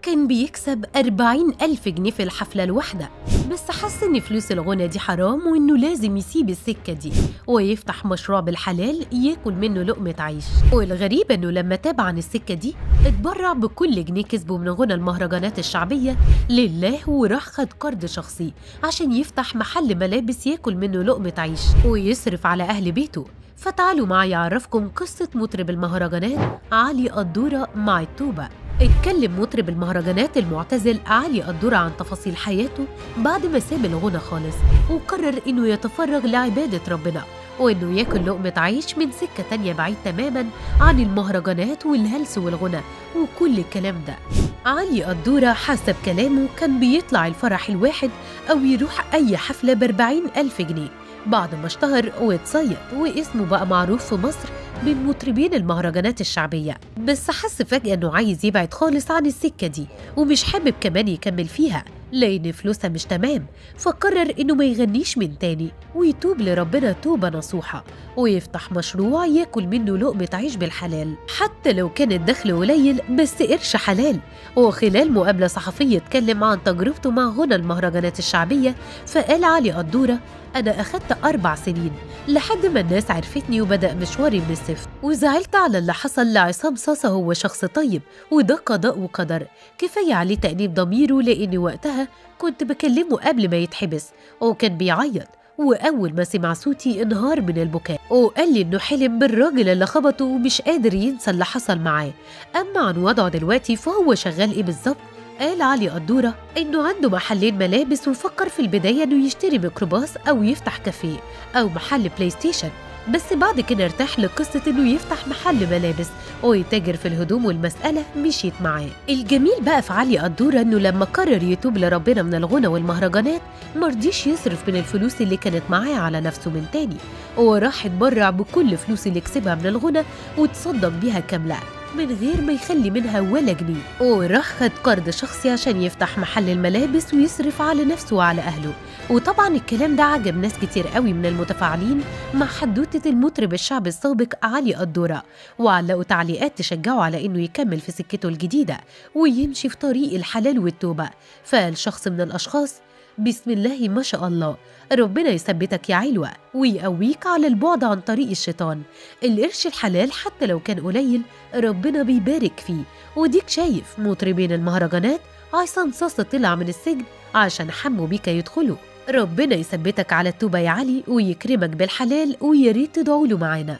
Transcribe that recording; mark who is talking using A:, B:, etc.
A: كان بيكسب 40,000 جنيه في الحفلة الواحدة، بس حس إن فلوس الغنى دي حرام وإنه لازم يسيب السكة دي ويفتح مشروع بالحلال ياكل منه لقمة عيش. والغريب إنه لما تاب عن السكة دي اتبرع بكل جنيه كسبه من غنى المهرجانات الشعبية لله، وراح خد قرض شخصي عشان يفتح محل ملابس ياكل منه لقمة عيش ويصرف على أهل بيته. فتعالوا معي أعرفكم قصة مطرب المهرجانات علي قدورة مع التوبة. اتكلم مطرب المهرجانات المعتزل علي قدورة عن تفاصيل حياته بعد ما ساب الغنى خالص وقرر إنه يتفرغ لعبادة ربنا وإنه ياكل لقمة عيش من سكة تانية بعيد تماماً عن المهرجانات والهلس والغنى وكل الكلام ده. علي قدورة حسب كلامه كان بيطلع الفرح الواحد أو يروح أي حفلة ب40,000 جنيه بعد ما اشتهر واتصيد واسمه بقى معروف في مصر بين مطربين المهرجانات الشعبية. بس حس فجأة إنه عايز يبعد خالص عن السكة دي ومش حابب كمان يكمل فيها لأن فلوسها مش تمام، فقرر إنه ما يغنيش من تاني ويتوب لربنا توبة نصوحة ويفتح مشروع ياكل منه لقمة عيش بالحلال حتى لو كان الدخل قليل بس قرش حلال. وخلال مقابلة صحفية اتكلم عن تجربته مع غنى المهرجانات الشعبية، فقال علي قدورة: أنا أخدت 4 سنين لحد ما الناس عرفتني وبدأ مشواري من الصفر، وزعلت على اللي حصل لعصام صاصة. هو شخص طيب وده قضاء وقدر، كفاية عليه تأنيب ضميره لأني وقتها كنت بكلمه قبل ما يتحبس وكان بيعيط، وأول ما سمع صوتي انهار من البكاء وقال لي إنه حلم بالراجل اللي خبطه ومش قادر ينسى اللي حصل معاه. أما عن وضعه دلوقتي فهو شغال إيه بالظبط؟ قال علي قدورة إنه عنده محلين ملابس وفكر في البداية إنه يشتري ميكروباص أو يفتح كافيه أو محل بلاي ستيشن، بس بعد كده ارتاح لقصة إنه يفتح محل ملابس ويتاجر في الهدوم والمسألة مشيت معاه. الجميل بقى في علي قدورة إنه لما قرر يتوب لربنا من الغنى والمهرجانات مرضيش يصرف من الفلوس اللي كانت معاه على نفسه من تاني، وراح اتبرع بكل فلوس اللي كسبها من الغنى وتصدق بيها كاملة من غير ما يخلي منها ولا جنيه، وراح خد قرض شخصي عشان يفتح محل الملابس ويصرف على نفسه وعلى أهله. وطبعا الكلام ده عجب ناس كتير قوي من المتفاعلين مع حدوتة المطرب الشعبي السابق علي قدورة، وعلقوا تعليقات تشجعه على إنه يكمل في سكته الجديدة ويمشي في طريق الحلال والتوبة. فقال شخص من الأشخاص: بسم الله ما شاء الله، ربنا يثبتك يا علوة ويقويك على البعد عن طريق الشيطان. القرش الحلال حتى لو كان قليل ربنا بيبارك فيه. وديك شايف مطربين المهرجانات عصام صاصة طلع من السجن عشان حموا بيك يدخلوا. ربنا يثبتك على التوبة يا علي ويكرمك بالحلال، وياريت تدعوا له معانا.